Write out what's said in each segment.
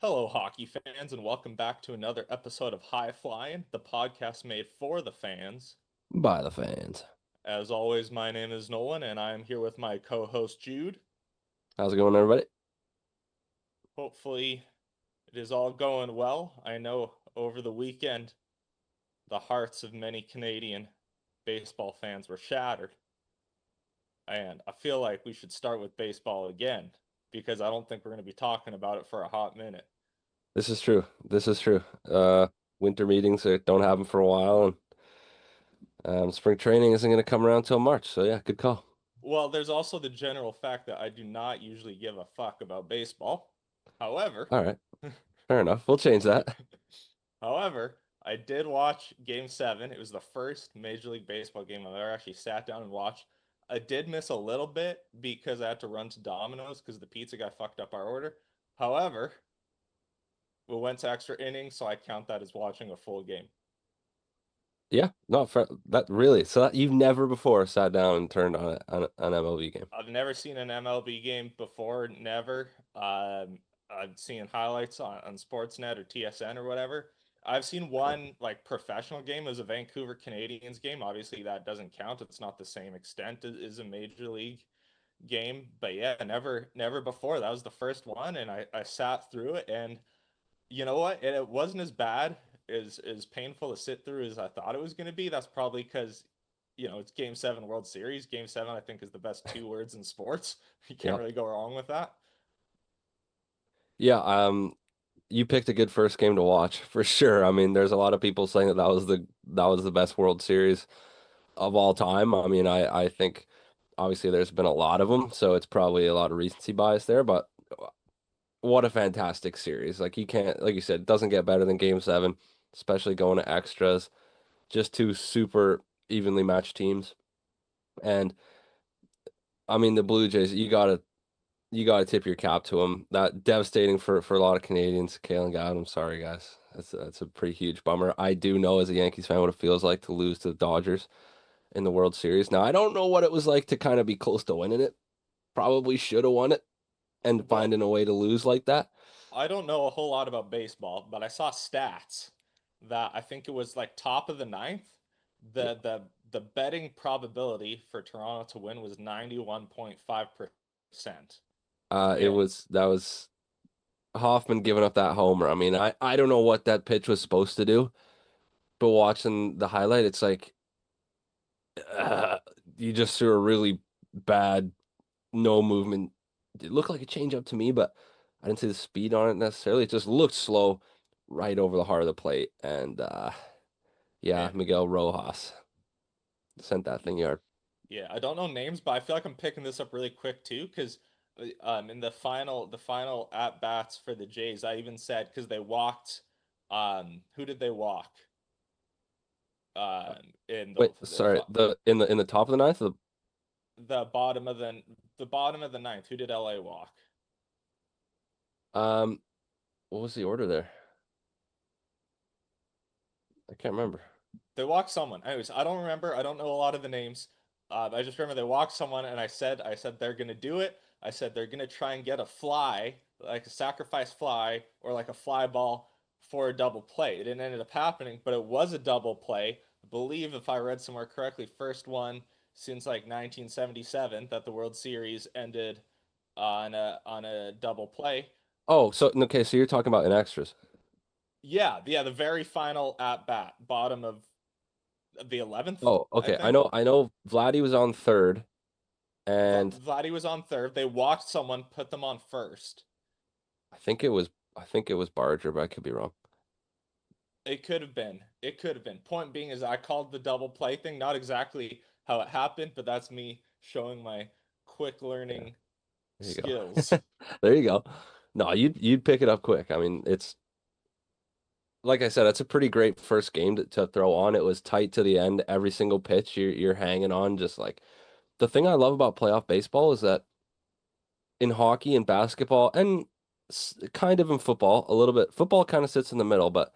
Hello, hockey fans, and welcome back to another episode of High Flying, the podcast made for the fans. By the fans. As always, my name is Nolan, and I am here with my co-host Jude. How's it going, everybody? Hopefully, it is all going well. I know over the weekend, the hearts of many Canadian baseball fans were shattered, and I feel like we should start with baseball again because I don't think we're going to be talking about it for a hot minute. This is true. This is true. Winter meetings don't happen for a while, and spring training isn't going to come around till March. So yeah, good call. Well, there's also the general fact that I do not usually give a fuck about baseball. However, All right, fair enough. We'll change that. however, I did watch Game 7. It was the first Major League Baseball game I've ever actually sat down and watched. I did miss a little bit because I had to run to Domino's because the pizza guy fucked up our order. However, we went to extra innings, so I count that as watching a full game. Yeah, no, that really. So that you've never before sat down and turned on an MLB game. I've never seen an MLB game before, never. I've seen highlights on Sportsnet or TSN or whatever. I've seen one like professional game. It was a Vancouver Canadians game. Obviously, that doesn't count. It's not the same extent as a major league game. But yeah, never before. That was the first one, and I sat through it, and you know what? It wasn't as bad as painful to sit through as I thought it was going to be. That's probably because it's Game 7 World Series. Game 7, I think, is the best two words in sports. You can't Yeah, really go wrong with that. yeah. You picked a good first game to watch for sure. I mean, there's a lot of people saying that was the best World Series of all time. I mean, I think obviously there's been a lot of them, so it's probably a lot of recency bias there, but what a fantastic series. Like you can't, like you said, it doesn't get better than Game 7, especially going to extras. Just two super evenly matched teams. And I mean the Blue Jays, you gotta tip your cap to them. That devastating for a lot of Canadians. Kalen got him. Sorry guys. That's a pretty huge bummer. I do know as a Yankees fan what it feels like to lose to the Dodgers in the World Series. Now I don't know what it was like to kind of be close to winning it. Probably should have won it and Well, finding a way to lose like that. I don't know a whole lot about baseball, but I saw stats that I think it was like top of the ninth. The betting probability for Toronto to win was 91.5%. It And was that was Hoffman giving up that homer. I mean, I don't know what that pitch was supposed to do, but watching the highlight, it's like uh, you just threw a really bad no movement. It looked like a changeup to me, but I didn't see the speed on it necessarily. It just looked slow right over the heart of the plate. And yeah, and Miguel Rojas sent that thing yard. Yeah, I don't know names, but I feel like I'm picking this up really quick too, because in the final at bats for the Jays, I even said because they walked, who did they walk? In Wait, sorry, the top of the ninth, the bottom of the ninth, who did LA walk? um, what was the order there? I can't remember. They walked someone. Anyways, I don't remember. I don't know a lot of the names. I just remember they walked someone, and I said they're gonna do it. I said they're gonna try and get a fly, like a sacrifice fly, or like a fly ball for a double play. It didn't end up happening, but it was a double play. I believe, if I read somewhere correctly, first one since like 1977 that the World Series ended on a double play. Oh, so okay, so you're talking about in extras. Yeah, the very final at bat, bottom of the 11th, Oh, I okay. I think. know I know Vladdy was on third and Vladdy was on third. They walked someone, put them on first. I think it was Barger, but I could be wrong. It could have been. It could have been. Point being is I called the double play thing, not exactly how it happened, but that's me showing my quick Yeah, learning there you skills. go. There you go. No, you'd pick it up quick. I mean, it's like I said, it's a pretty great first game to throw on. It was tight to the end. Every single pitch you're hanging on. Just like the thing I love about playoff baseball is that in hockey and basketball and kind of in football, a little bit, football kind of sits in the middle, but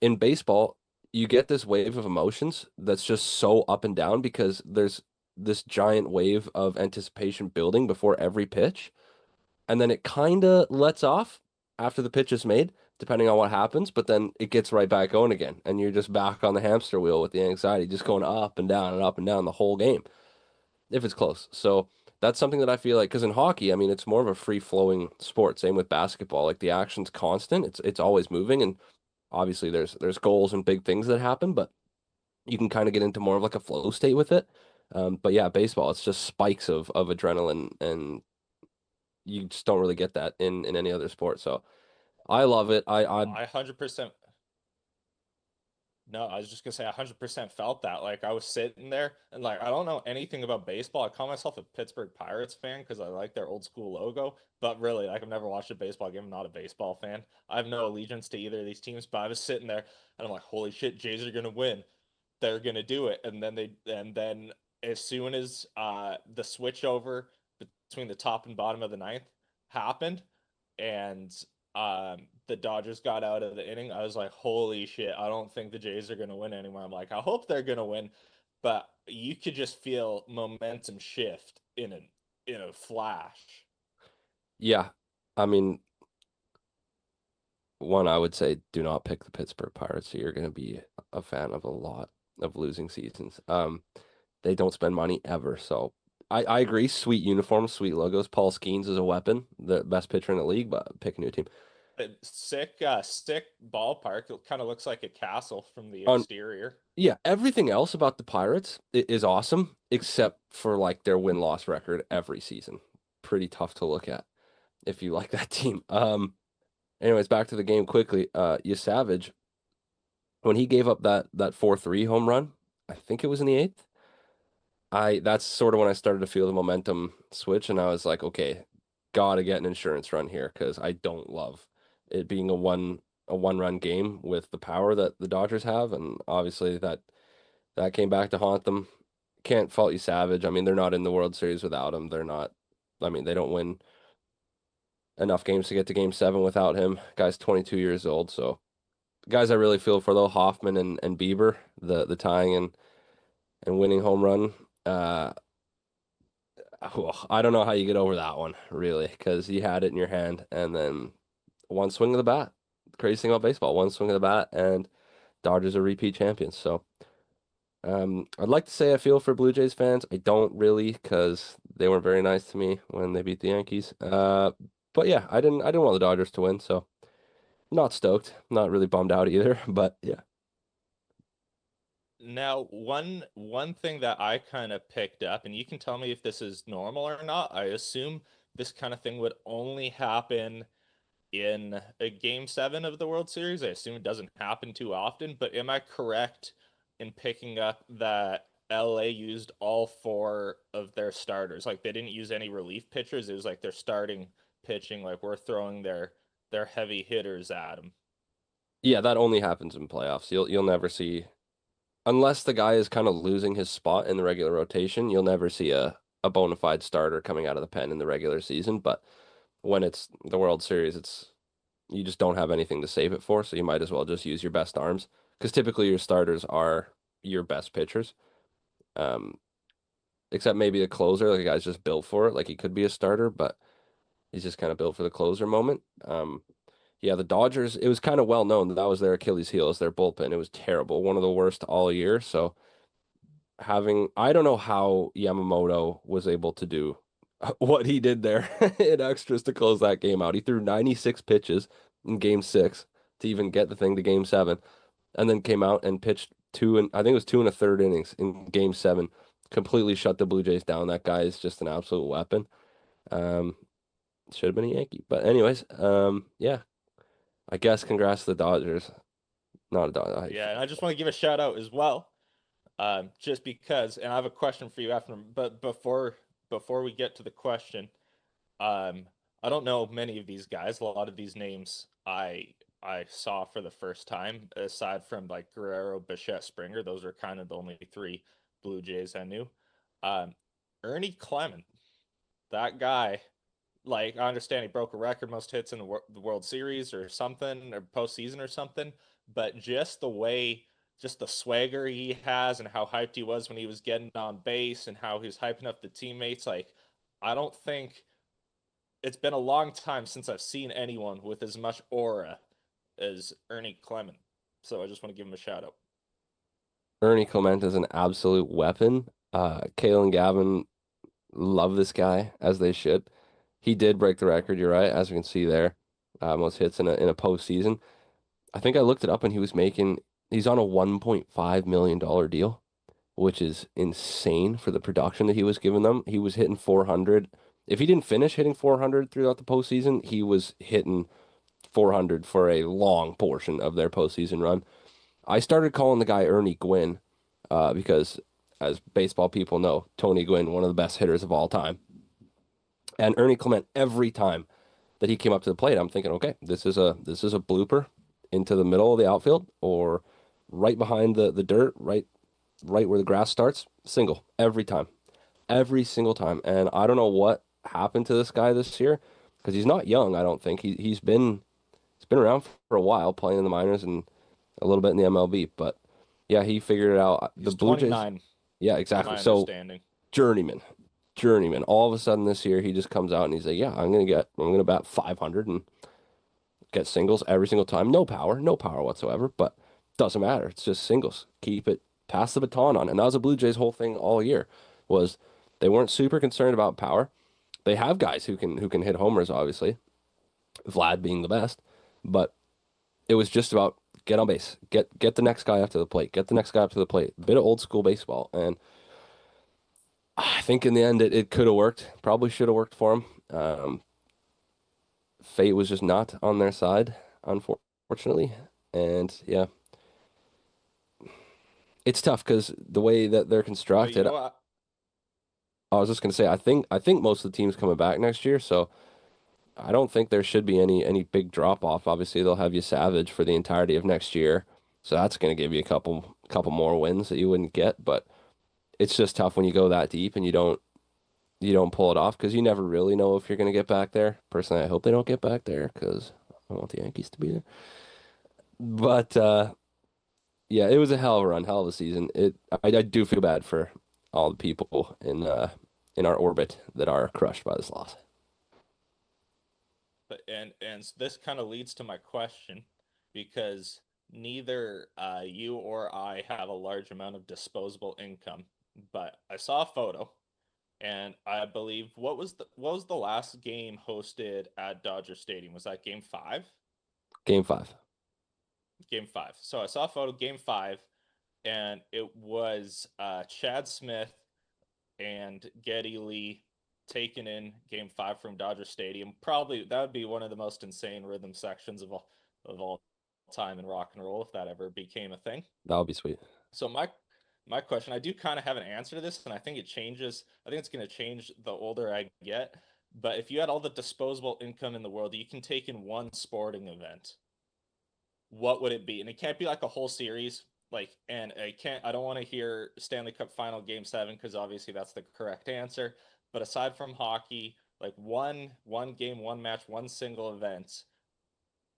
in baseball, you get this wave of emotions that's just so up and down because there's this giant wave of anticipation building before every pitch, and then it kind of lets off. after the pitch is made, depending on what happens, but then it gets right back going again, and you're just back on the hamster wheel with the anxiety, just going up and down and up and down the whole game if it's close. So that's something that I feel like because in hockey, I mean, it's more of a free flowing sport. Same with basketball, like the action's constant. It's always moving, and obviously there's goals and big things that happen, but you can kind of get into more of like a flow state with it. But yeah, baseball, it's just spikes of adrenaline, and you just don't really get that in any other sport. So I love it. I I 100%. No, I was just gonna say I 100% felt that. Like I was sitting there and like I don't know anything about baseball. I call myself a Pittsburgh Pirates fan because I like their old school logo. But really, like I've never watched a baseball game. I'm not a baseball fan. I have no allegiance to either of these teams. But I was sitting there and I'm like, holy shit, Jays are gonna win. They're gonna do it. And then as soon as the switch over between the top and bottom of the ninth happened, and the Dodgers got out of the inning, I was like, holy shit, I don't think the Jays are going to win anymore. I'm like, I hope they're going to win, but you could just feel momentum shift in a flash. yeah, I mean, one I would say do not pick the Pittsburgh Pirates. So you're going to be a fan of a lot of losing seasons. They don't spend money ever. So I agree. Sweet uniforms, sweet logos. Paul Skeens is a weapon, the best pitcher in the league, but pick a new team. Sick ballpark. It kind of looks like a castle from the On exterior. Yeah, everything else about the Pirates is awesome except for like their win-loss record every season. Pretty tough to look at if you like that team. Anyways, back to the game quickly. Savage when he gave up that 4-3 home run, I think it was in the eighth. I That's sort of when I started to feel the momentum switch, and I was like, okay, gotta get an insurance run here because I don't love it being a one run game with the power that the Dodgers have, and obviously that came back to haunt them. Can't fault you, Savage. I mean, they're not in the World Series without him. They're not. I mean, they don't win enough games to get to Game 7 without him. Guy's 22 years old, so guys I really feel for though Hoffman and Bieber, the tying and winning home run. Uh, I don't know how you get over that one, really, because you had it in your hand, and then one swing of the bat. Crazy thing about baseball, one swing of the bat, and Dodgers are repeat champions. So, I'd like to say I feel for Blue Jays fans. I don't really, because they weren't very nice to me when they beat the Yankees. But yeah, I didn't want the Dodgers to win, so not stoked, not really bummed out either. But yeah, Now, one thing that I kind of picked up, and you can tell me if this is normal or not. I assume this kind of thing would only happen in a game seven of the World Series. I assume it doesn't happen too often, but am I correct in picking up that LA used all four of their starters? Like they didn't use any relief pitchers. It was like they're starting pitching, like we're throwing their heavy hitters at them. yeah, that only happens in playoffs. You'll never see unless the guy is kind of losing his spot in the regular rotation, you'll never see a bona fide starter coming out of the pen in the regular season. But when it's the World Series, it's you just don't have anything to save it for, so you might as well just use your best arms because typically your starters are your best pitchers. Um, Except maybe a closer, like a guy's just built for it, like he could be a starter, but he's just kind of built for the closer moment. Yeah, the Dodgers, it was kind of well known that that was their Achilles heel, is their bullpen. It was terrible, one of the worst all year. So I don't know how Yamamoto was able to do what he did there in extras to close that game out. He threw 96 pitches in game 6 to even get the thing to game 7, and then came out and pitched two and I think it was 2 1/3 innings in game 7, completely shut the Blue Jays down. That guy is just an absolute weapon. Um, should have been a Yankee. But anyways, yeah, I guess congrats to the Dodgers. Not a Dodger. Yeah, and I just want to give a shout out as well. Just because, and I have a question for you after, but before we get to the question, um, I don't know many of these guys. A lot of these names I saw for the first time, aside from like Guerrero, Bichette, Springer. Those are kind of the only three Blue Jays I knew. Um, Ernie Clement, that guy. Like I understand he broke a record most hits in the World Series or something or postseason or something, but just the way, just the swagger he has and how hyped he was when he was getting on base and how he was hyping up the teammates, like I don't think it's been a long time since I've seen anyone with as much aura as Ernie Clement. So I just want to give him a shout out. Ernie Clement is an absolute weapon. Kale and Gavin love this guy as they should. He did break the record, you're right, as we can see there. Most hits in a postseason. I think I looked it up and he's on a $1.5 million deal, which is insane for the production that he was giving them. He was hitting 400. If he didn't finish hitting 400 throughout the postseason, he was hitting 400 for a long portion of their postseason run. I started calling the guy Ernie Gwynn because, as baseball people know, Tony Gwynn, one of the best hitters of all time. And Ernie Clement, every time that he came up to the plate, I'm thinking, okay, this is a blooper into the middle of the outfield or right behind the dirt, right where the grass starts, single every time, every single time. And I don't know what happened to this guy this year because he's not young. I don't think he's been around for a while, playing in the minors and a little bit in the MLB. But yeah, he figured it out. The He's Blue Jays, 29, yeah, to exactly. my So understanding. journeyman, journeyman. All of a sudden this year, he just comes out and he's like, yeah, I'm gonna bat 500 and get singles every single time. No power whatsoever, but doesn't matter. It's just singles. Keep it, pass the baton on. And that was the Blue Jays' whole thing all year was they weren't super concerned about power. They have guys who can hit homers, obviously, Vlad being the best, but it was just about get on base, get the next guy up to the plate, get the next guy up to the plate. A bit of old school baseball, and I think in the end it could have worked. Probably should have worked for him. Fate was just not on their side, unfortunately. And yeah, it's tough because the way that they're But you constructed. know what? I was just gonna say, I think most of the teams coming back next year, so I don't think there should be any big drop off. Obviously, they'll have you Savage for the entirety of next year, so that's gonna give you a couple more wins that you wouldn't get. But it's just tough when you go that deep and you don't pull it off because you never really know if you're gonna get back there. Personally, I hope they don't get back there because I want the Yankees to be there. But yeah, it was a hell of a run, hell of a season. I do feel bad for all the people in our orbit that are crushed by this loss. But and this kind of leads to my question because neither you or I have a large amount of disposable income. But I saw a photo, and I believe what was the last game hosted at Dodger Stadium? Was that Game Five? Game five. Game Five. So I saw a photo, Game Five, and it was Chad Smith and Geddy Lee taken in Game Five from Dodger Stadium. Probably that would be one of the most insane rhythm sections of all time in rock and roll if that ever became a thing. That would be sweet. So my question, I do kind of have an answer to this, and I think it changes. I think it's going to change the older I get. But if you had all the disposable income in the world you can take in one sporting event, what would it be? And it can't be like a whole series. Like, and I don't want to hear Stanley Cup Final Game 7 because obviously that's the correct answer. But aside from hockey, like one game, one match, one single event,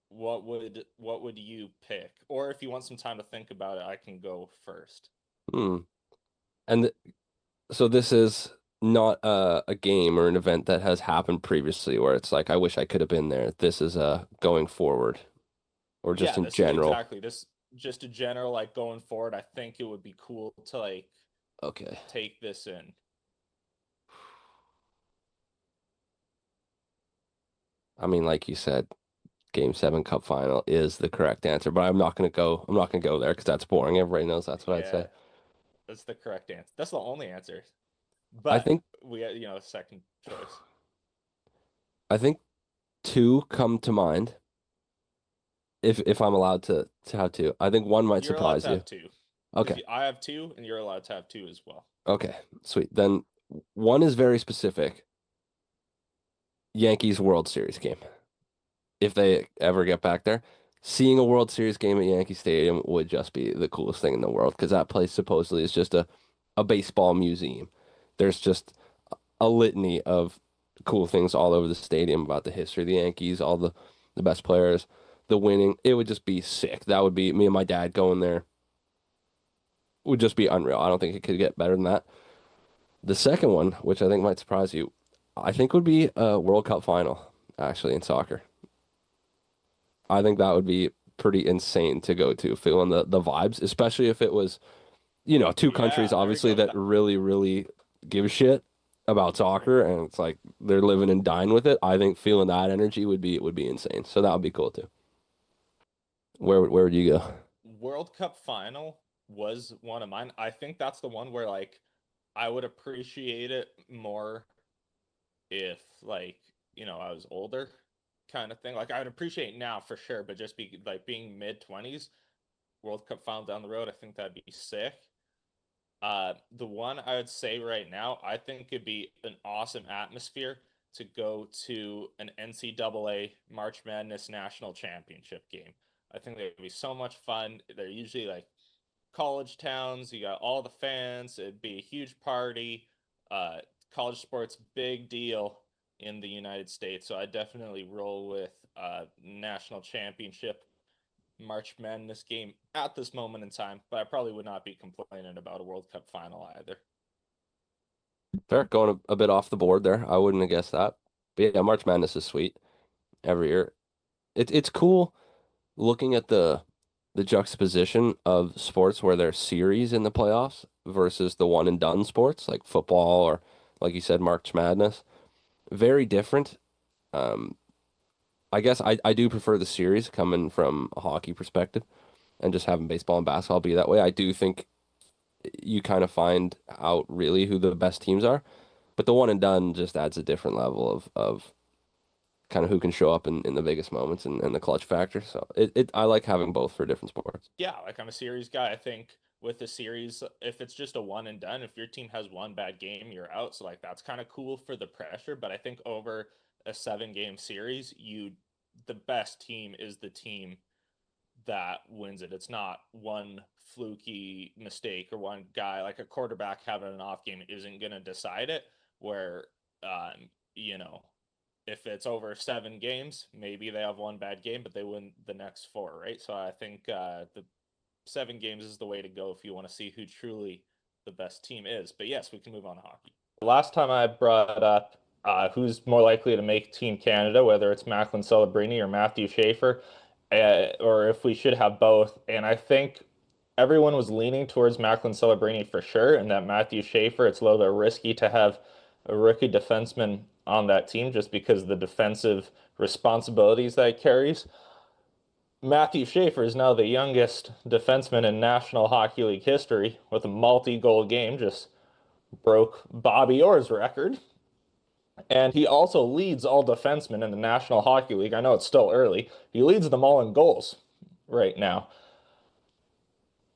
what would you pick? Or if you want some time to think about it, I can go first. Hmm. And so this is not a game or an event that has happened previously where it's like I wish I could have been there. This is going forward or just Yeah, in this is general. exactly this just a general like going forward, I think it would be cool to like Okay. take this in. I mean, like you said, Game 7 Cup final is the correct answer, but I'm not gonna go there because that's boring. Everybody knows that's what I'd Yeah, say. that's the correct answer. That's the only answer. I But think we had, second choice. I think two come to mind if I'm allowed to have two. I think one might You're allowed surprise to you. have two. If Okay. you, I have two, and you're allowed to have two as well. Okay. Sweet. Then one is very specific. Yankees World Series game. If they ever get back there, seeing a World Series game at Yankee Stadium would just be the coolest thing in the world because that place supposedly is just a baseball museum. There's just a litany of cool things all over the stadium about the history of the Yankees, all the best players, the winning. It would just be sick. That would be me and my dad going there would just be unreal. I don't think it could get better than that. The second one, which I think might surprise you, I think would be a World Cup final, actually, in soccer. I think that would be pretty insane to go to, feeling the vibes, especially if it was, two countries Yeah, there we obviously go. that really, really give a shit about soccer and it's like they're living and dying with it. I think feeling that energy would be insane. So that would be cool too. Where would you go? World Cup final was one of mine. I think that's the one where like I would appreciate it more if I was older kind of thing. Like I would appreciate it now for sure, but just be like being mid 20s, World Cup final down the road, I think that'd be sick. The one I would say right now, I think it'd be an awesome atmosphere to go to an NCAA March Madness National Championship game. I think they'd be so much fun. They're usually like college towns. You got all the fans. It'd be a huge party. Uh, College sports, big deal in the United States. So I definitely roll with national championship March Madness game at this moment in time, but I probably would not be complaining about a World Cup final either. Fair, going a bit off the board there. I wouldn't have guessed that. But yeah, March Madness is sweet every year. It's cool looking at the juxtaposition of sports where there's series in the playoffs versus the one and done sports like football or like you said, March Madness. Very different. Um, I guess I do prefer the series coming from a hockey perspective and just having baseball and basketball be that way. I do think you kind of find out really who the best teams are, but the one and done just adds a different level of kind of who can show up in the biggest moments and the clutch factor. So I like having both for different sports. Yeah, like I'm a series guy. I think with the series, if it's just a one and done, if your team has one bad game, you're out. So like that's kind of cool for the pressure. But I think over a 7 game series, the best team is the team that wins it. It's not one fluky mistake or one guy like a quarterback having an off game isn't going to decide it. Where, um, you know, if it's over 7 games, maybe they have one bad game, but they win the next four, right? So I think the 7 games is the way to go if you want to see who truly the best team is. But yes, we can move on to hockey. Last time I brought up who's more likely to make Team Canada, whether it's Macklin Celebrini or Matthew Schaefer, or if we should have both. And I think everyone was leaning towards Macklin Celebrini for sure, and that Matthew Schaefer, it's a little bit risky to have a rookie defenseman on that team just because of the defensive responsibilities that he carries. Matthew Schaefer is now the youngest defenseman in National Hockey League history with a multi-goal game, just broke Bobby Orr's record. And he also leads all defensemen in the National Hockey League. I know it's still early. He leads them all in goals right now.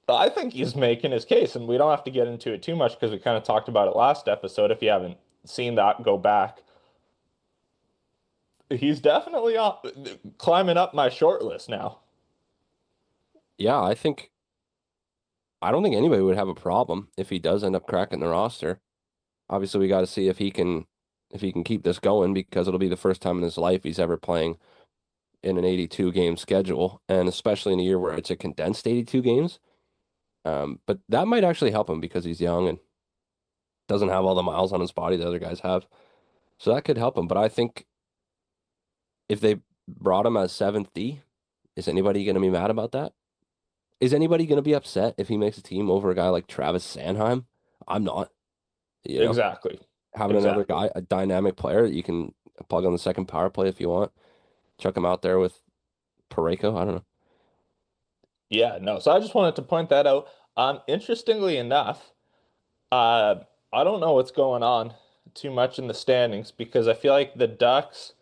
I think he's making his case, and we don't have to get into it too much because we kind of talked about it last episode. If you haven't seen that, go back. He's definitely climbing up my short list now. Yeah, I don't think anybody would have a problem if he does end up cracking the roster. Obviously, we got to see if he can keep this going because it'll be the first time in his life he's ever playing in an 82 game schedule, and especially in a year where it's a condensed 82 games. But that might actually help him because he's young and doesn't have all the miles on his body the other guys have. So that could help him. But I think if they brought him as seventh D, is anybody going to be mad about that? Is anybody going to be upset if he makes a team over a guy like Travis Sanheim? I'm not, you know, Exactly. having another Exactly. guy, a dynamic player that you can plug on the second power play if you want, chuck him out there with Pareko. I don't know. Yeah, no. So I just wanted to point that out. Interestingly enough, uh, I don't know what's going on too much in the standings because I feel like the Ducks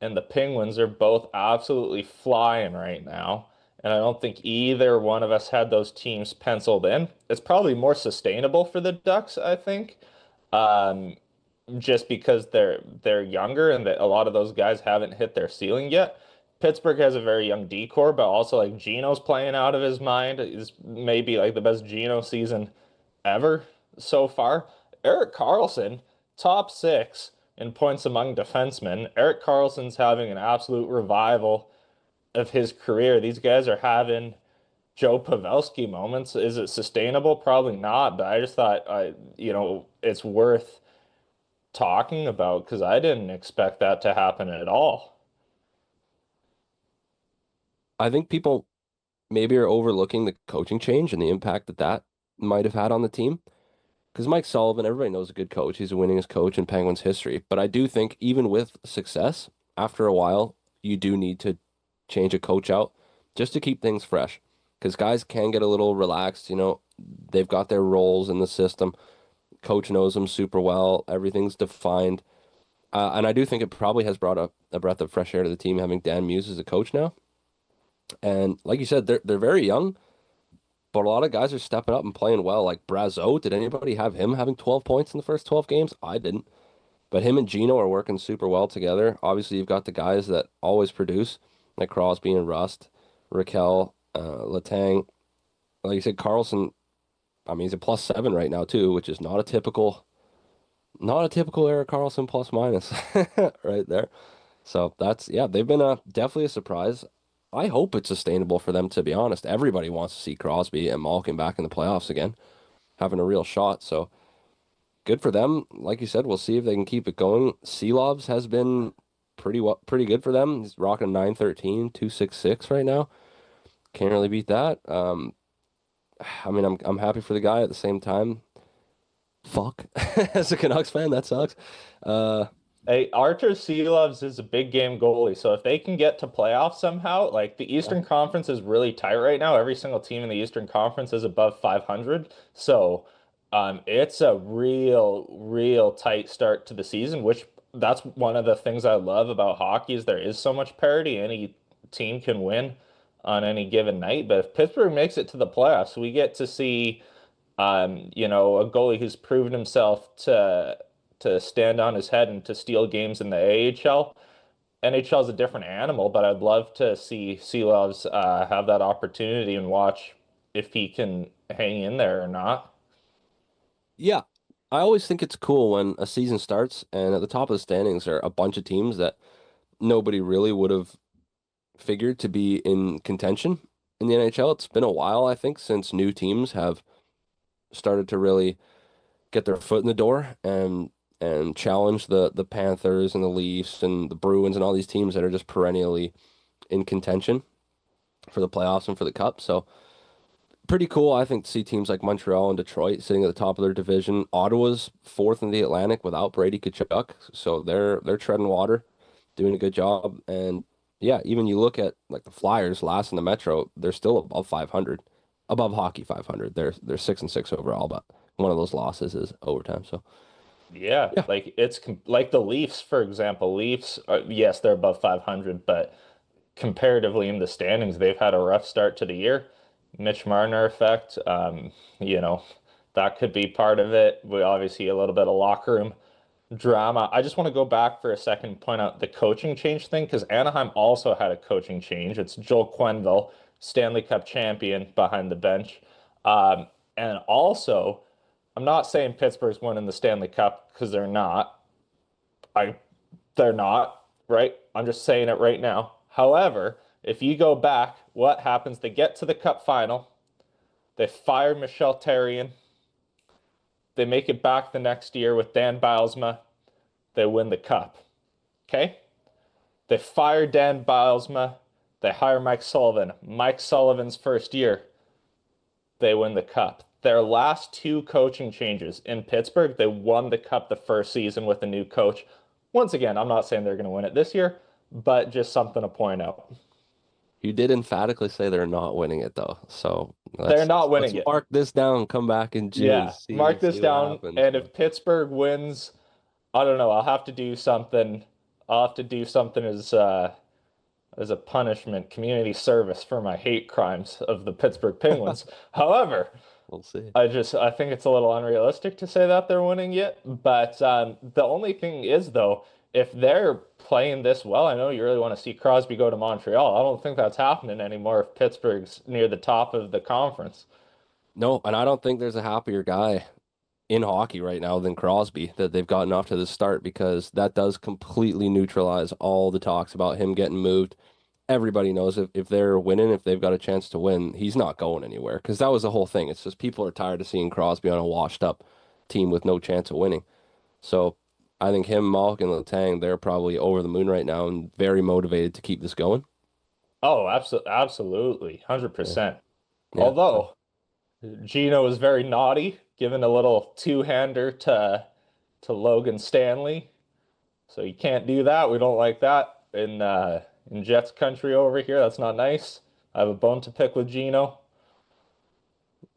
and the Penguins are both absolutely flying right now. And I don't think either one of us had those teams penciled in. It's probably more sustainable for the Ducks, I think. Um, just because they're younger and that a lot of those guys haven't hit their ceiling yet. Pittsburgh has a very young decor, but also like Gino's playing out of his mind. Is maybe like the best Gino season ever so far. Erik Karlsson, top 6 in points among defensemen. Erik Karlsson's having an absolute revival of his career. These guys are having Joe Pavelski moments. Is it sustainable? Probably not, but I just thought it's worth talking about because I didn't expect that to happen at all. I think people maybe are overlooking the coaching change and the impact that that might have had on the team. Because Mike Sullivan, everybody knows a good coach. He's the winningest coach in Penguins history. But I do think even with success, after a while, you do need to change a coach out just to keep things fresh. Because guys can get a little relaxed, you know, they've got their roles in the system. Coach knows them super well. Everything's defined. And I do think it probably has brought a breath of fresh air to the team having Dan Muse as a coach now. And like you said, they're very young, but a lot of guys are stepping up and playing well. Like Brazeau, did anybody have him having 12 points in the first 12 games? I didn't. But him and Gino are working super well together. Obviously, you've got the guys that always produce, like Crosby and Rust, Raquel, Letang. Like you said, Carlson, I mean, he's a +7 right now too, which is not a typical Eric Carlson plus minus right there. So that's yeah, they've been definitely a surprise. I hope it's sustainable for them, to be honest. Everybody wants to see Crosby and Malkin back in the playoffs again, having a real shot. So good for them. Like you said, we'll see if they can keep it going. Seelovs has been pretty good for them. He's rocking 913, 266 right now. Can't really beat that. I mean, I'm happy for the guy at the same time. Fuck. As a Canucks fan, that sucks. Uh, Hey, Artur Silovs is a big game goalie, so if they can get to playoffs somehow, like the yeah. Eastern Conference is really tight right now. Every single team in the Eastern Conference is above 500. So, it's a real tight start to the season, which that's one of the things I love about hockey is there is so much parity. Any team can win on any given night. But if Pittsburgh makes it to the playoffs, we get to see a goalie who's proven himself to stand on his head and to steal games in the AHL. NHL is a different animal, but I'd love to see Seelovs have that opportunity and watch if he can hang in there or not. Yeah. I always think it's cool when a season starts and at the top of the standings are a bunch of teams that nobody really would have figured to be in contention in the NHL. It's been a while, I think, since new teams have started to really get their foot in the door and challenge the Panthers and the Leafs and the Bruins and all these teams that are just perennially in contention for the playoffs and for the cup. So pretty cool, I think, to see teams like Montreal and Detroit sitting at the top of their division. Ottawa's fourth in the Atlantic without Brady Tkachuk, so they're treading water, doing a good job. And yeah, even you look at like the Flyers last in the Metro, they're still above 500, above hockey 500. They're 6-6 overall, but one of those losses is overtime. So Yeah, yeah, like like the Leafs, for example. Leafs, yes, they're above 500, but comparatively in the standings, they've had a rough start to the year. Mitch Marner effect, you know, that could be part of it. We obviously a little bit of locker room drama. I just want to go back for a second and point out the coaching change thing because Anaheim also had a coaching change. It's Joel Quenneville, Stanley Cup champion behind the bench. And also, I'm not saying Pittsburgh's winning the Stanley Cup because they're not. I they're not, right? I'm just saying it right now. However, if you go back, what happens? They get to the cup final. They fire Michel Therrien. They make it back the next year with Dan Bylsma. They win the cup. Okay? They fire Dan Bylsma. They hire Mike Sullivan. Mike Sullivan's first year, they win the cup. Their last two coaching changes in Pittsburgh, they won the cup the first season with a new coach. Once again, I'm not saying they're going to win it this year, but just something to point out. you did emphatically say they're not winning it though. So They're let's not let's, let's winning it. mark this down. Come back in June, Yeah, see mark this see what down. happens. And if Pittsburgh wins, I don't know. I'll have to do something. I'll have to do something as a punishment, community service for my hate crimes of the Pittsburgh Penguins. However, We'll see. I think it's a little unrealistic to say that they're winning yet. But the only thing is though, if they're playing this well, I know you really want to see Crosby go to Montreal. I don't think that's happening anymore if Pittsburgh's near the top of the conference. No, and I don't think there's a happier guy in hockey right now than Crosby that they've gotten off to this start because that does completely neutralize all the talks about him getting moved. Everybody knows if they're winning, if they've got a chance to win, he's not going anywhere because that was the whole thing. It's just people are tired of seeing Crosby on a washed up team with no chance of winning. So I think him, Malk, and Letang, they're probably over the moon right now and very motivated to keep this going. Oh, absolutely, Yeah. 100%. Yeah. So Although Gino was very naughty, giving a little two-hander to Logan Stanley. So you can't do that. We don't like that in Jets country over here. That's not nice. I have a bone to pick with Gino.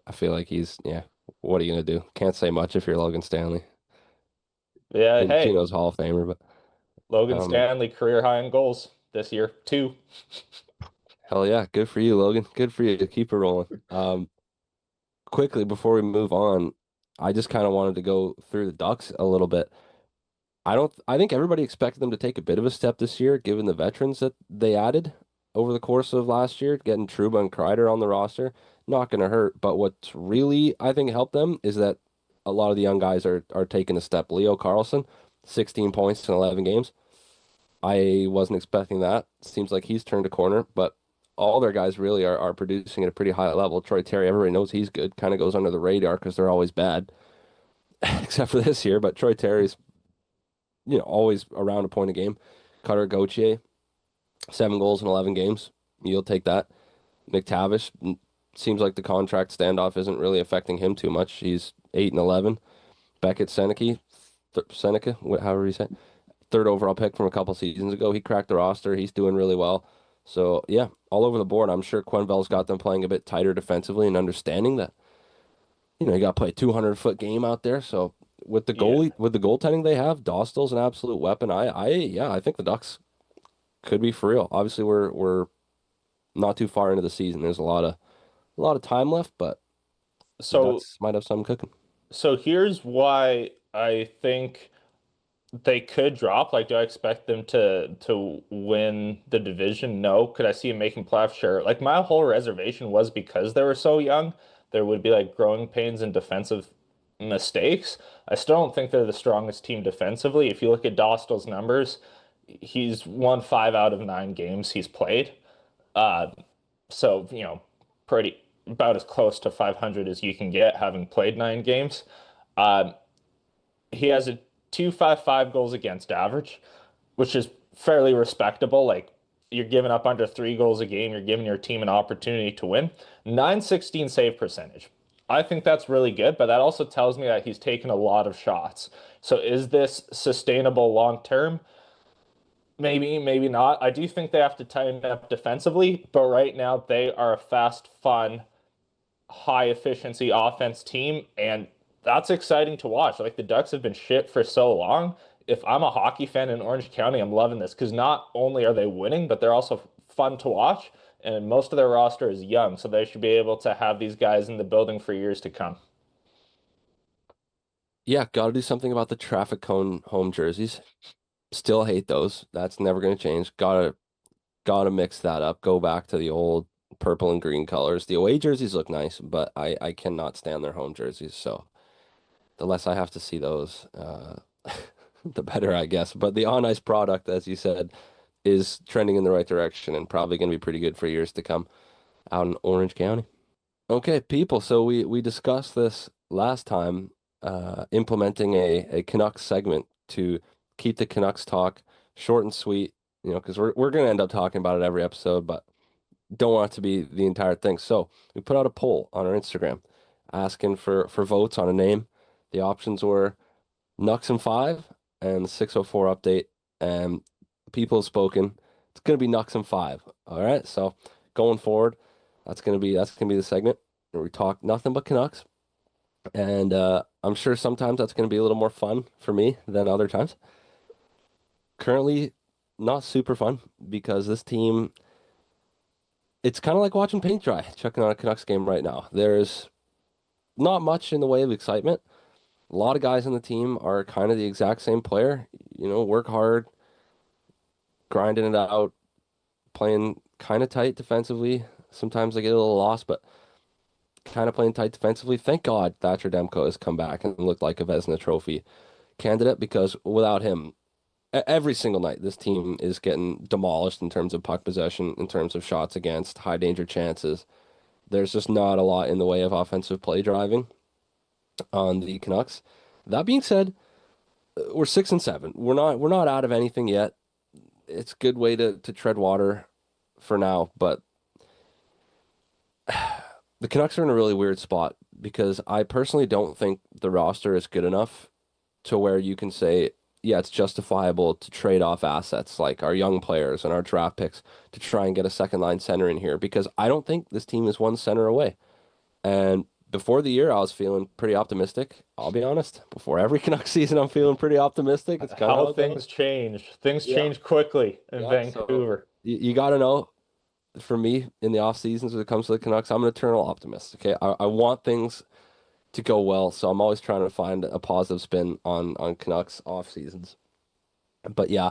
I feel like yeah. What are you gonna do? Can't say much if you're Logan Stanley. I Yeah, mean, hey, Gino's Hall of Famer, but Logan um, Stanley career high in goals this year, two. hell yeah, good for you, Logan. Good for you. Keep it rolling. Quickly before we move on, I just kind of wanted to go through the Ducks a little bit. I think everybody expected them to take a bit of a step this year, given the veterans that they added over the course of last year, getting Trouba and Kreider on the roster. Not going to hurt, but what's really, I think, helped them is that a lot of the young guys are taking a step. Leo Carlson, 16 points in 11 games. I wasn't expecting that. Seems like he's turned a corner, but all their guys really are producing at a pretty high level. Troy Terry, everybody knows he's good, kind of goes under the radar because they're always bad, except for this year. But Troy Terry's, always around a point a game. Cutter Gauthier, 7 goals in 11 games. You'll take that. McTavish, seems like the contract standoff isn't really affecting him too much. He's 8 and 11. Beckett Seneca, however you say it, third overall pick from a couple seasons ago. He cracked the roster. He's doing really well. So yeah, all over the board. I'm sure Quenville's got them playing a bit tighter defensively and understanding that, you got to play a 200-foot game out there. So Yeah. with the goaltending they have, Dostal's an absolute weapon. Yeah, I think the Ducks could be for real. Obviously, we're not too far into the season. There's a lot of time left, but the So Ducks might have something cooking. so here's why I think they could drop. Like, do I expect them to win the division? No. Could I see them making playoffs? Sure. Like my whole reservation was because they were so young, there would be like growing pains and defensive mistakes. I still don't think they're the strongest team defensively. If you look at Dostal's numbers, he's won 5 out of 9 games he's played. Uh, so, pretty about as close to 500 as you can get having played 9 games. Um, he has a 2.55 goals against average, which is fairly respectable. Like you're giving up under 3 goals a game, you're giving your team an opportunity to win. 916 save percentage. I think that's really good, but that also tells me that he's taken a lot of shots. So is this sustainable long term? Maybe, maybe not. I do think they have to tighten up defensively, but right now they are a fast, fun, high efficiency offense team, and that's exciting to watch. Like the Ducks have been shit for so long. If I'm a hockey fan in Orange County, I'm loving this because not only are they winning, but they're also fun to watch. And most of their roster is young, so they should be able to have these guys in the building for years to come. Yeah, got to do something about the traffic cone home jerseys. Still hate those. That's never going to change. Gotta mix that up. Go back to the old purple and green colors. The away jerseys look nice, but I cannot stand their home jerseys. So the less I have to see those, the better, I guess. But the on ice product, as you said, is trending in the right direction and probably going to be pretty good for years to come out in Orange County. Okay, people. So we discussed this last time, implementing a Canucks segment to keep the Canucks talk short and sweet. Because we're going to end up talking about it every episode, but don't want it to be the entire thing. So we put out a poll on our Instagram asking for votes on a name. The options were Nux and 5 and the 604 update. And people have spoken. It's gonna be Nux and 5. All right. So going forward, that's gonna be the segment where we talk nothing but Canucks. And I'm sure sometimes that's gonna be a little more fun for me than other times. Currently, not super fun because this team, it's kind of like watching paint dry, checking on a Canucks game right now. There's not much in the way of excitement. A lot of guys on the team are kind of the exact same player. Work hard, grinding it out, playing kind of tight defensively. Sometimes they get a little lost, but kind of playing tight defensively. Thank God Thatcher Demko has come back and looked like a Vezina Trophy candidate because without him, every single night this team is getting demolished in terms of puck possession, in terms of shots against, high danger chances. There's just not a lot in the way of offensive play driving on the Canucks. That being said, we're 6-7. We're not out of anything yet. It's a good way to tread water for now, but the Canucks are in a really weird spot because I personally don't think the roster is good enough to where you can say, yeah, it's justifiable to trade off assets like our young players and our draft picks to try and get a second line center in here because I don't think this team is one center away. And before the year, I was feeling pretty optimistic. I'll be honest. Before every Canucks season, I'm feeling pretty optimistic. It's kind of How how it goes. things change. Things Yeah. change quickly in Yeah. So Vancouver. you got to know, for me, in the off seasons when it comes to the Canucks, I'm an eternal optimist. Okay. I want things to go well. So I'm always trying to find a positive spin on Canucks off seasons. But yeah,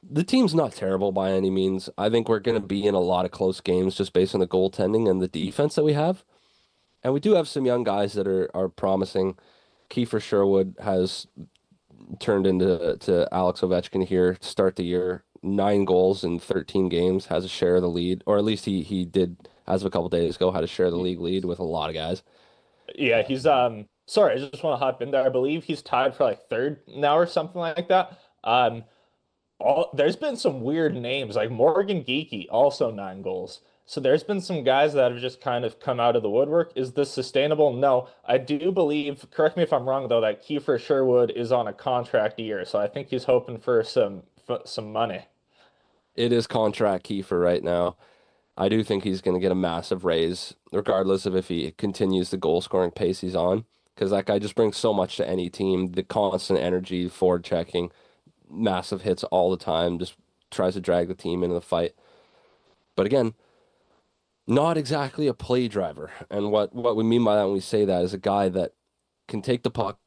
the team's not terrible by any means. I think we're going to be in a lot of close games just based on the goaltending and the defense that we have. And we do have some young guys that are promising. Kiefer Sherwood has turned into Alex Ovechkin here to start the year. 9 goals in 13 games, has a share of the lead, or at least he did as of a couple days ago, had a share of the league lead with a lot of guys. Yeah, he's sorry, I just want to hop in there. I believe he's tied for like third now or something like that. There's been some weird names like Morgan Geekie, also 9 goals. So there's been some guys that have just kind of come out of the woodwork. Is this sustainable? No. I do believe, correct me if I'm wrong though, that Kiefer Sherwood is on a contract year. So I think he's hoping for some money. It is contract Kiefer right now. I do think he's going to get a massive raise, regardless of if he continues the goal scoring pace he's on, because that guy just brings so much to any team. The constant energy, forward checking, massive hits all the time, just tries to drag the team into the fight. But again, not exactly a play driver. And what we mean by that when we say that is a guy that can take the puck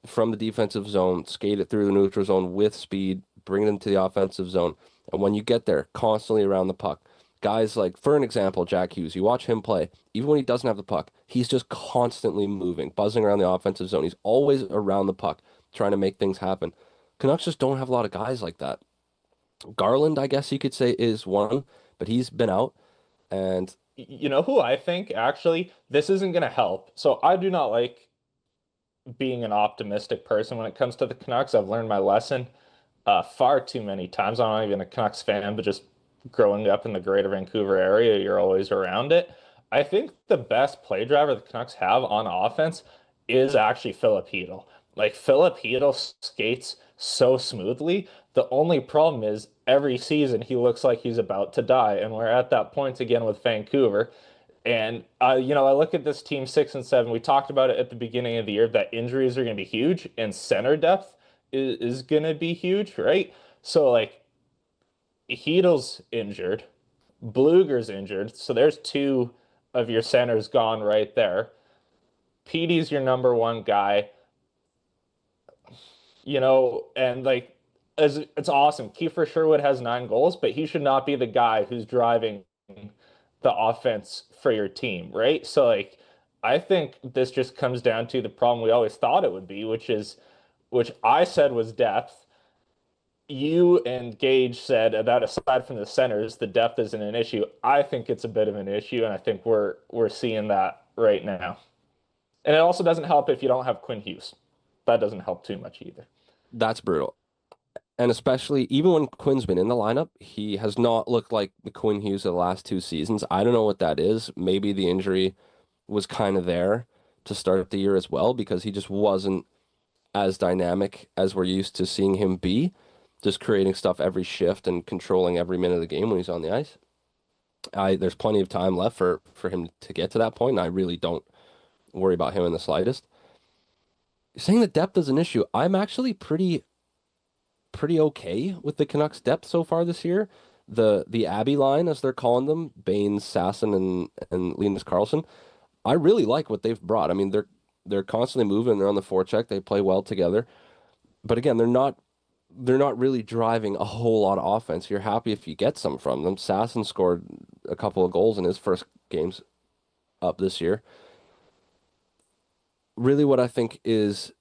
from the defensive zone, skate it through the neutral zone with speed, bring it into the offensive zone. And when you get there, constantly around the puck. Guys like, for an example, Jack Hughes, you watch him play, even when he doesn't have the puck, he's just constantly moving, buzzing around the offensive zone. He's always around the puck, trying to make things happen. Canucks just don't have a lot of guys like that. Garland, I guess you could say, is one, but he's been out. And You know who I think actually this isn't going to help. So I do not like being an optimistic person when it comes to the Canucks. I've learned my lesson far too many times. I'm not even a Canucks fan, but just growing up in the greater Vancouver area, you're always around it. I think the best play driver the Canucks have on offense is actually Philip Hedl. Like Philip Hedl skates so smoothly. The only problem is every season he looks like he's about to die, and we're at that point again with Vancouver. And I look at this team 6-7. We talked about it at the beginning of the year that injuries are going to be huge and center depth is going to be huge, right? So like Heedle's injured, Bluger's injured, so there's two of your centers gone right there. Petey's your number one guy, and like as it's awesome. Kiefer Sherwood has 9 goals, but he should not be the guy who's driving the offense for your team, right? So like I think this just comes down to the problem we always thought it would be, which I said was depth. You and Gage said that aside from the centers, the depth isn't an issue. I think it's a bit of an issue, and I think we're seeing that right now. And it also doesn't help if you don't have Quinn Hughes. That doesn't help too much either. that's brutal. And especially even when Quinn's been in the lineup, he has not looked like the Quinn Hughes of the last 2 seasons. I don't know what that is. Maybe the injury was kind of there to start the year as well because he just wasn't as dynamic as we're used to seeing him be, just creating stuff every shift and controlling every minute of the game when he's on the ice. There's plenty of time left for him to get to that point, and I really don't worry about him in the slightest. Saying that depth is an issue, I'm actually pretty okay with the Canucks depth so far this year. The Abbey line, as they're calling them, Baines, Sasson, and Linus Karlsson, I really like what they've brought. I mean, they're constantly moving, they're on the forecheck, they play well together. But again, they're not really driving a whole lot of offense. You're happy if you get some from them. Sasson scored a couple of goals in his first games up this year. Really what I think is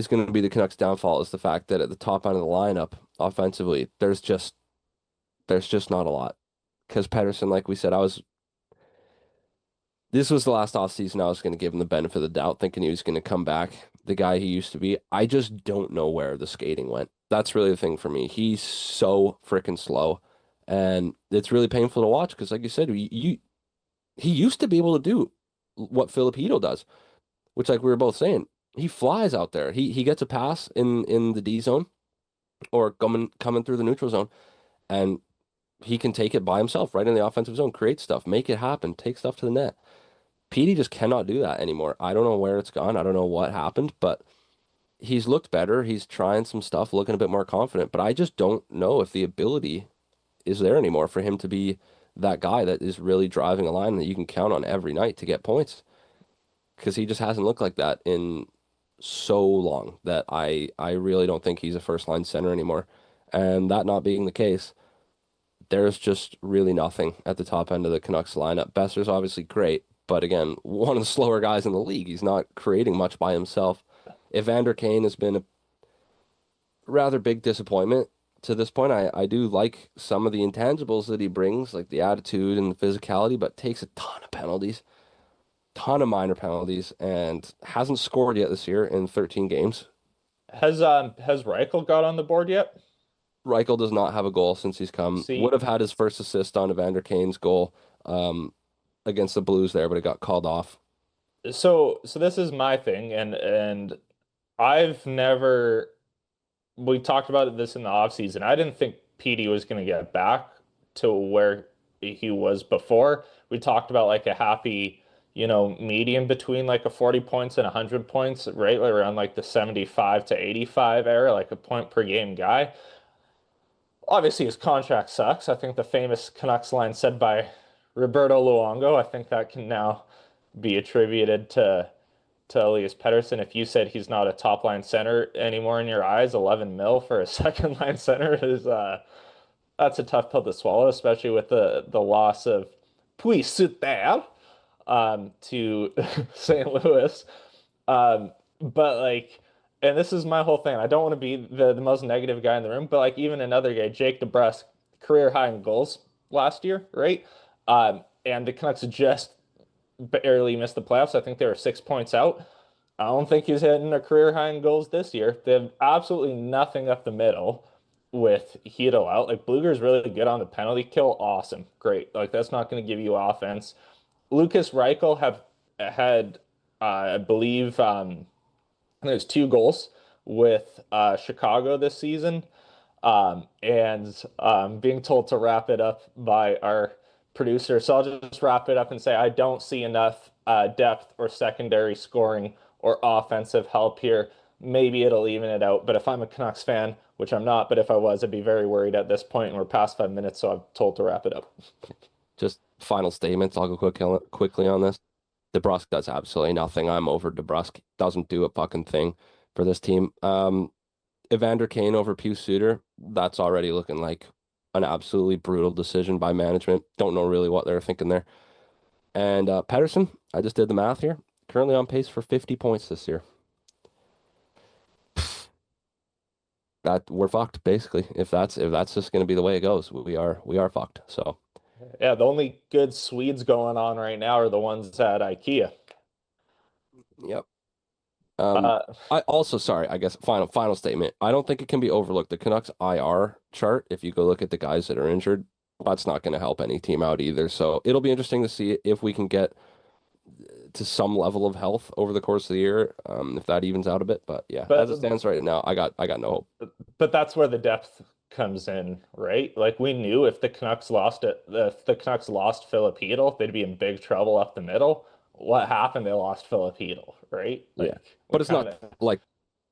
going to be the Canucks' downfall is the fact that at the top end of the lineup, offensively, there's just not a lot. Because Pedersen, like we said, this was the last offseason I was going to give him the benefit of the doubt, thinking he was going to come back the guy he used to be. I just don't know where the skating went. That's really the thing for me. He's so freaking slow, and it's really painful to watch because, like you said, he used to be able to do what Filipino does, which, like we were both saying, he flies out there. He gets a pass in the D zone or coming through the neutral zone, and he can take it by himself right in the offensive zone, create stuff, make it happen, take stuff to the net. Petey just cannot do that anymore. I don't know where it's gone. I don't know what happened, but he's looked better. He's trying some stuff, looking a bit more confident, but I just don't know if the ability is there anymore for him to be that guy that is really driving a line that you can count on every night to get points. Because he just hasn't looked like that in so long that I really don't think he's a first line center anymore. And that not being the case, there's just really nothing at the top end of the Canucks lineup. Besser's obviously great, but again, one of the slower guys in the league. He's not creating much by himself. Evander Kane has been a rather big disappointment to this point. I do like some of the intangibles that he brings, like the attitude and the physicality, but takes a ton of penalties, ton of minor penalties, and hasn't scored yet this year in 13 games. Has Reichel got on the board yet? Reichel does not have a goal since he's come. Would See, have had his first assist on Evander Kane's goal against the Blues there, but it got called off. so this is my thing, and I've never we talked about this in the offseason. I didn't think PD was going to get back to where he was before. We talked about like a happy, medium between like a 40 points and 100 points, right? Like around like the 75 to 85 era, like a point per game guy. Obviously, his contract sucks. I think the famous Canucks line said by Roberto Luongo, I think that can now be attributed to Elias Pettersson. If you said he's not a top line center anymore in your eyes, 11 mil for a second line center is that's a tough pill to swallow, especially with the loss of Puis Suter to St. Louis. But like, and this is my whole thing. I don't want to be the most negative guy in the room, but like even another guy, Jake DeBrusk, career high in goals last year, right? And the Canucks just barely missed the playoffs. I think they were 6 points out. I don't think he's hitting a career high in goals this year. They have absolutely nothing up the middle with Hito out. Like Bluger's really good on the penalty kill. Awesome. Great. Like that's not going to give you offense. Lucas Reichel have had, I believe, there's 2 goals with Chicago this season. And being told to wrap it up by our producer. So I'll just wrap it up and say I don't see enough depth or secondary scoring or offensive help here. Maybe it'll even it out. But if I'm a Canucks fan, which I'm not, but if I was, I'd be very worried at this point. And we're past 5 minutes, so I'm told to wrap it up. Just final statements. I'll go quickly on this. DeBrusk does absolutely nothing. I'm over DeBrusk. Doesn't do a fucking thing for this team. Evander Kane over Pius Suter. That's already looking like an absolutely brutal decision by management. Don't know really what they're thinking there. And Pettersson, I just did the math here. Currently on pace for 50 points this year. That we're fucked basically. If that's just going to be the way it goes, we are fucked. So Yeah, the only good Swedes going on right now are the ones at IKEA. yep. Um, Uh, I also sorry, I guess final statement. I don't think it can be overlooked. The Canucks IR chart, if you go look at the guys that are injured, that's not going to help any team out either. So it'll be interesting to see if we can get to some level of health over the course of the year, if that evens out a bit. But yeah, but as it stands right now, I got no hope. but that's where the depth comes in, right? Like we knew if the Canucks lost Philip Hedl, they'd be in big trouble up the middle. What happened? They lost Philip Hedl, right? Yeah, Like we but it's kind not of like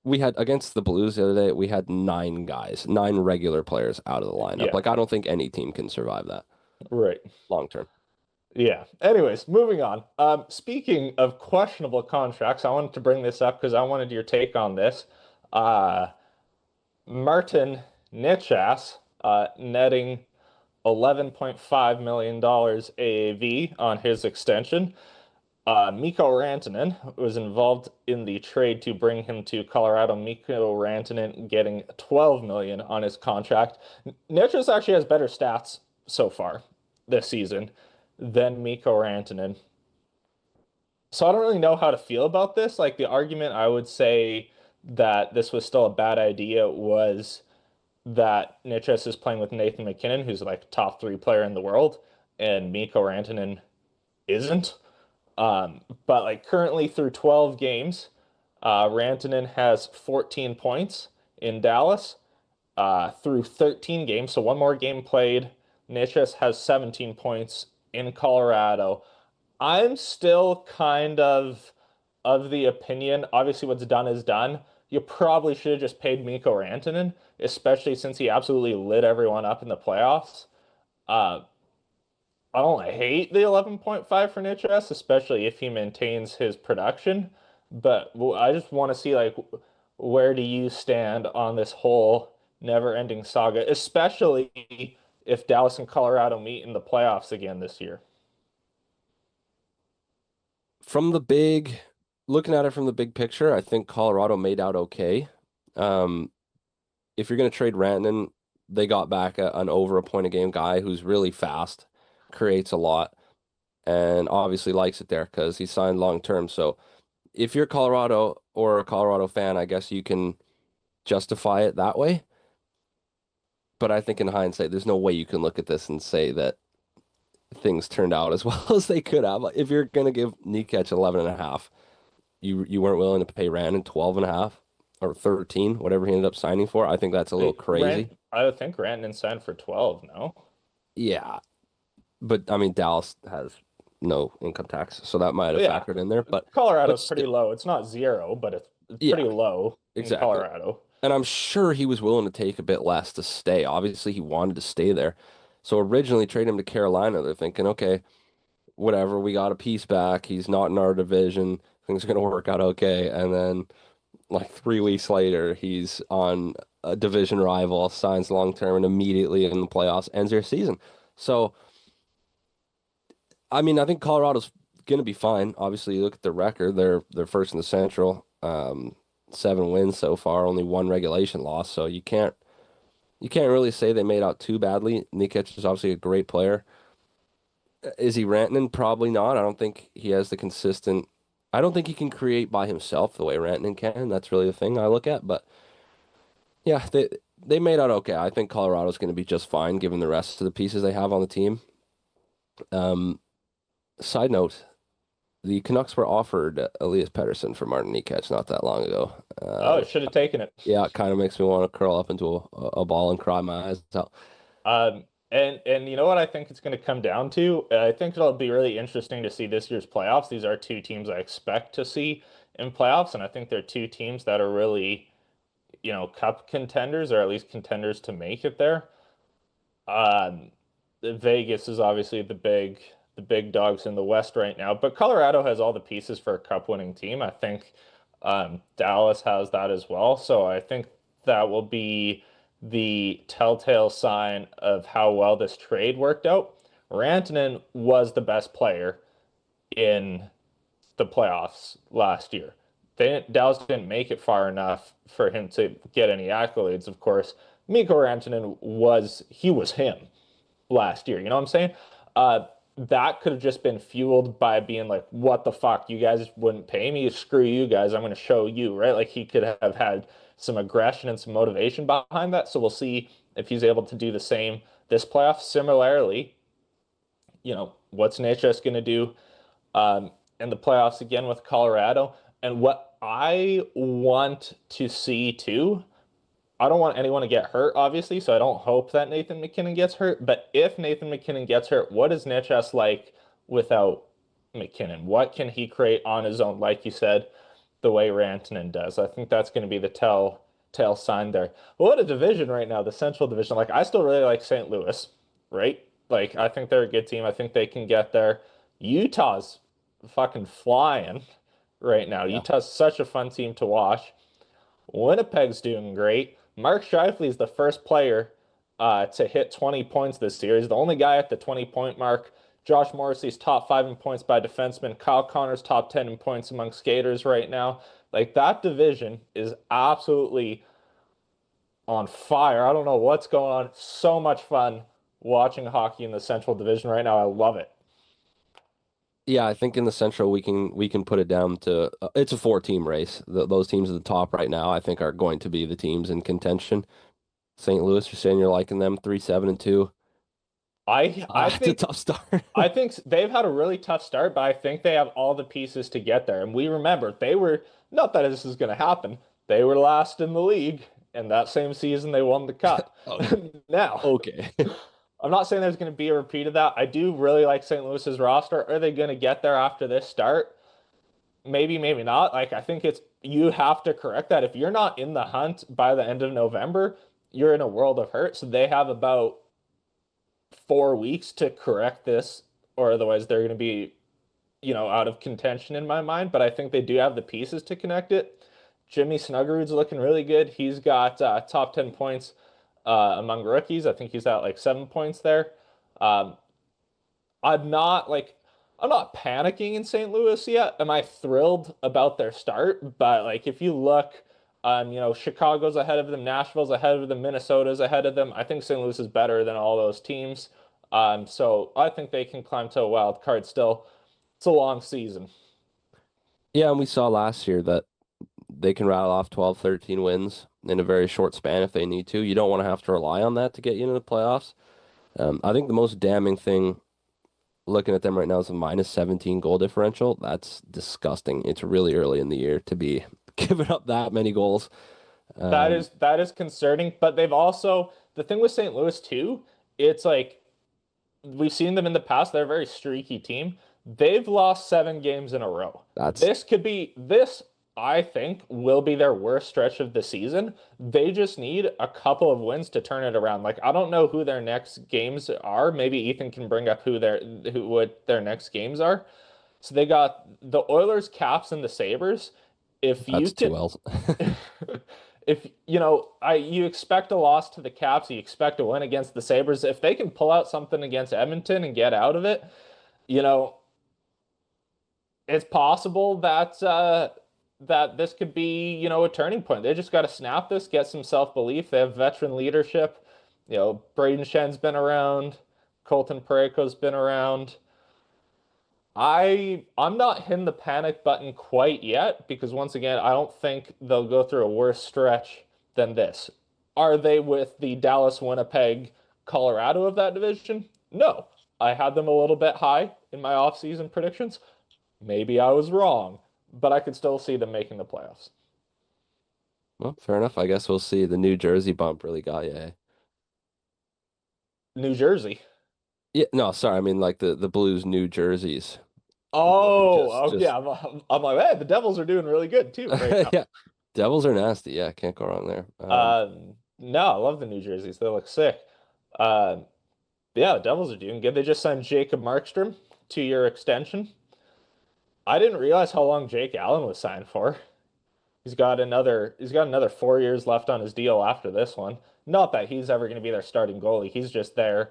we had against the Blues the other day. We had 9 regular players out of the lineup. yeah, Like I don't think any team can survive that right. long term. Yeah. Anyways, moving on. Speaking of questionable contracts, I wanted to bring this up because I wanted your take on this. Uh, Martin Necas, netting $11.5 million AAV on his extension. Mikko Rantanen was involved in the trade to bring him to Colorado. Mikko Rantanen getting 12 million on his contract. Necas actually has better stats so far this season than Mikko Rantanen. So I don't really know how to feel about this. Like the argument I would say that this was still a bad idea was that Necas is playing with Nathan McKinnon, who's like top three player in the world, and Mikko Rantanen isn't. But like currently through 12 games, Rantanen has 14 points in Dallas. Through 13 games, so one more game played, Necas has 17 points in Colorado. I'm still kind of the opinion, obviously what's done is done. You probably should have just paid Mikko Rantanen, especially since he absolutely lit everyone up in the playoffs. Uh, I don't hate the 11.5 for Nitras, especially if he maintains his production. But I just want to see like where do you stand on this whole never-ending saga, especially if Dallas and Colorado meet in the playoffs again this year. From the big, looking at it from the big picture, I think Colorado made out okay. Um, if you're going to trade Rantanen, they got back an over a point a game guy who's really fast, creates a lot, and obviously likes it there because he signed long term. So if you're Colorado or a Colorado fan, I guess you can justify it that way. But I think in hindsight, there's no way you can look at this and say that things turned out as well as they could have. If you're going to give Necas 11 and a half, you weren't willing to pay Rantanen 12 and a half or 13, whatever he ended up signing for. I think that's a little Wait, crazy. I would think Rantanen signed for 12, no? Yeah, but I mean Dallas has no income tax, so that might have Yeah, factored in there. But Colorado's pretty still, low. It's not zero, but it's yeah, pretty low in exactly. Colorado. And I'm sure he was willing to take a bit less to stay. Obviously, he wanted to stay there. So originally trade him to Carolina. They're thinking, okay, whatever, we got a piece back. He's not in our division. Things are gonna work out okay. And then like 3 weeks later, he's on a division rival, signs long term, and immediately in the playoffs ends their season. So I mean, I think Colorado's going to be fine. Obviously, you look at the record; they're first in the Central, 7 wins so far, only one regulation loss. So you can't really say they made out too badly. Nikic is obviously a great player. Is he Rantanen? Probably not. I don't think he has the consistent. I don't think he can create by himself the way Rantanen can. That's really the thing I look at. But yeah, they made out okay. I think Colorado's going to be just fine given the rest of the pieces they have on the team. Um, Side note. The Canucks were offered Elias Pettersson for Martin Necas not that long ago, Oh, it which should have taken it. yeah, it kind of makes me want to curl up into a ball and cry my eyes out. And you know what I think it's going to come down to? I think it'll be really interesting to see this year's playoffs. These are two teams I expect to see in playoffs, and I think they're two teams that are really, cup contenders or at least contenders to make it there. Um, Vegas is obviously the big dogs in the West right now, but Colorado has all the pieces for a cup winning team. I think Dallas has that as well. So I think that will be the telltale sign of how well this trade worked out. Rantanen was the best player in the playoffs last year. Dallas didn't make it far enough for him to get any accolades, of course. Mikko Rantanen was him last year. You know what I'm saying? That could have just been fueled by being like, what the fuck? You guys wouldn't pay me? Screw you guys. I'm going to show you, right? Like he could have had some aggression and some motivation behind that. So we'll see if he's able to do the same this playoff. Similarly, what's Necas going to do in the playoffs again with Colorado? And what I want to see too, I don't want anyone to get hurt, obviously, so I don't hope that Nathan McKinnon gets hurt. But if Nathan McKinnon gets hurt, what is Necas like without McKinnon? What can he create on his own, like you said, the way Rantanen does? I think that's going to be the telltale sign there. But what a division right now, the Central Division. Like I still really like St. Louis, right? Like I think they're a good team. I think they can get there. Utah's fucking flying right now. Yeah. Utah's such a fun team to watch. Winnipeg's doing great. Mark Scheifele is the first player to hit 20 points this series, the only guy at the 20-point mark. Josh Morrissey's top five in points by defensemen. Kyle Connor's top 10 in points among skaters right now. Like that division is absolutely on fire. I don't know what's going on. It's so much fun watching hockey in the Central Division right now. I love it. Yeah, I think in the Central we can put it down to it's a four-team race. Those teams at the top right now, I think, are going to be the teams in contention. St. Louis, you're saying you're liking them 3-7-2. I It's a think tough start. they've had a really tough start, but I think they have all the pieces to get there. And we remember they were not that this is going to happen. They were last in the league, and that same season they won the cup. Oh, Now, okay. I'm not saying there's going to be a repeat of that. I do really like St. Louis's roster. Are they going to get there after this start? Maybe, maybe not. Like I think it's you have to correct that. If you're not in the hunt by the end of November, you're in a world of hurt. So they have about 4 weeks to correct this, or otherwise they're going to be, out of contention in my mind. But I think they do have the pieces to connect it. Jimmy Snuggerud's looking really good. He's got top 10 points among rookies. I think he's at like 7 points there. Um, I'm not like I'm not panicking in St. Louis yet. Am I thrilled about their start? But like if you look, Chicago's ahead of them, Nashville's ahead of them, Minnesota's ahead of them. I think St. Louis is better than all those teams. So I think they can climb to a wild card still. It's a long season. Yeah, and we saw last year that they can rattle off 12, 13 wins in a very short span if they need to. You don't want to have to rely on that to get you into the playoffs. I think the most damning thing looking at them right now is a minus 17 goal differential. That's disgusting. It's really early in the year to be giving up that many goals. That Um, is that is concerning, but they've also the thing with St. Louis too, it's like we've seen them in the past. They're a very streaky team. They've lost 7 games in a row. that's This, I think, will be their worst stretch of the season. They just need a couple of wins to turn it around. Like, I don't know who their next games are. Maybe Ethan can bring up what their next games are. So they got the Oilers, Caps, and the Sabres. If you that's can, two L's. if you expect a loss to the Caps, you expect a win against the Sabres. If they can pull out something against Edmonton and get out of it, you know, it's possible that this could be, a turning point. They just got to snap this, get some self-belief. They have veteran leadership. Braden Shen's been around, Colton Parayko's been around. I'm not hitting the panic button quite yet because once again, I don't think they'll go through a worse stretch than this. Are they with the Dallas, Winnipeg, Colorado of that division? No. I had them a little bit high in my offseason predictions. Maybe I was wrong, but I could still see them making the playoffs. Well, fair enough. I guess we'll see. The New Jersey bump really got you. Eh? New Jersey. Yeah, no, sorry. I mean, like the Blues' New Jerseys. Really, Oh, okay. I'm like, hey, the Devils are doing really good too right now. yeah. Devils are nasty. Yeah, can't go wrong there. No, I love the New Jerseys. They look sick. Uh, yeah, the Devils are doing good. They just signed Jacob Markstrom 2-year extension. I didn't realize how long Jake Allen was signed for. He's got another 4 years left on his deal after this one. Not that he's ever going to be their starting goalie. He's just there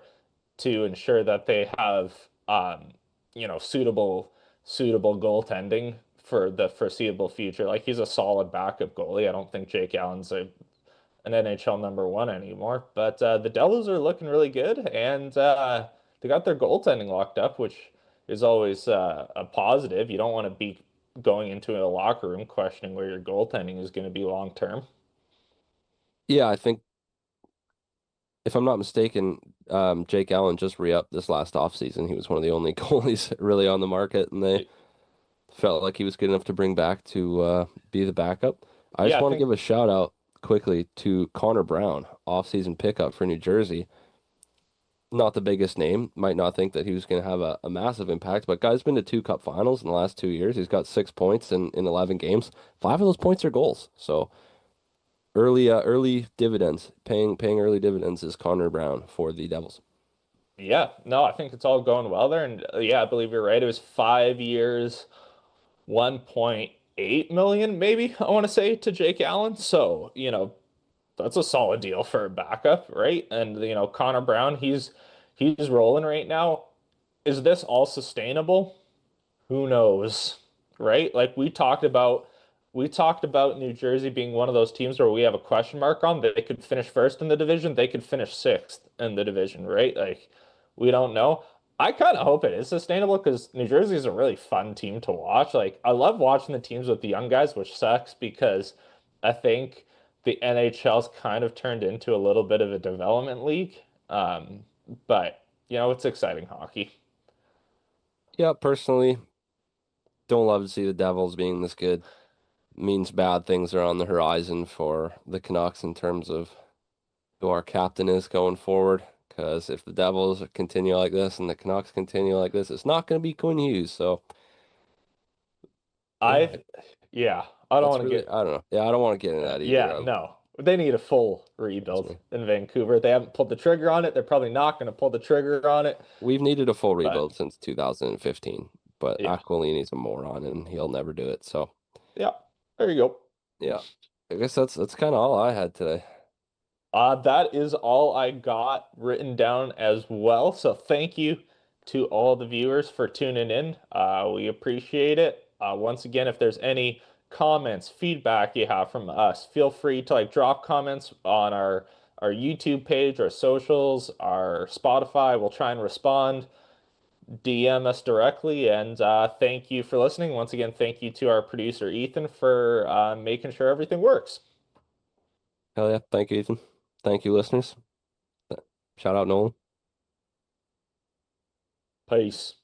to ensure that they have suitable goaltending for the foreseeable future. Like he's a solid backup goalie. I don't think Jake Allen's an NHL number one anymore. But the Devils are looking really good, and they got their goaltending locked up, which is always a positive. You don't want to be going into a locker room questioning where your goaltending is going to be long term. Yeah, I think if I'm not mistaken, Jake Allen just re-upped this last offseason. He was one of the only goalies really on the market, and they felt like he was good enough to bring back to be the backup. I just Yeah, I want to think give a shout out quickly to Connor Brown, offseason pickup for New Jersey. Not the biggest name, might not think that he was going to have a massive impact, but guy's been to two cup finals in the last 2 years. He's got 6 points in 11 games. Five of those points are goals. So early dividends, paying early dividends is Connor Brown for the Devils. yeah, no, I think it's all going well there, and yeah, I believe you're right. It was 5 years, 1.8 million, maybe I want to say to Jake Allen. So that's a solid deal for a backup, right? And Connor Brown, he's rolling right now. Is this all sustainable? Who knows, right? Like we talked about New Jersey being one of those teams where we have a question mark on. They could finish first in the division, they could finish sixth in the division, right? Like we don't know. I kind of hope it is sustainable because New Jersey is a really fun team to watch. Like, I love watching the teams with the young guys, which sucks because I think the NHL's kind of turned into a little bit of a development league. But it's exciting hockey. Yeah, personally, don't love to see the Devils being this good. Means bad things are on the horizon for the Canucks in terms of who our captain is going forward. Because if the Devils continue like this and the Canucks continue like this, it's not going to be Quinn Hughes. So yeah, I, yeah, I don't that's want to really, get, I don't know. Yeah, I don't want to get into that either. yeah, no, they need a full Trust rebuild me. in Vancouver. They haven't pulled the trigger on it. They're probably not going to pull the trigger on it. We've needed a full But rebuild since 2015, but yeah, Aquilini's a moron and he'll never do it. So yeah, there you go. yeah, I guess that's kind of all I had today. That is all I got written down as well. So thank you to all the viewers for tuning in. We appreciate it. Once again, if there's any comments, feedback you have from us, feel free to like drop comments on our YouTube page, our socials, our Spotify. We'll try and respond. DM us directly, and thank you for listening. Once again, thank you to our producer Ethan for making sure everything works. Hell yeah. Thank you, Ethan. Thank you, listeners. Shout out Nolan. Peace.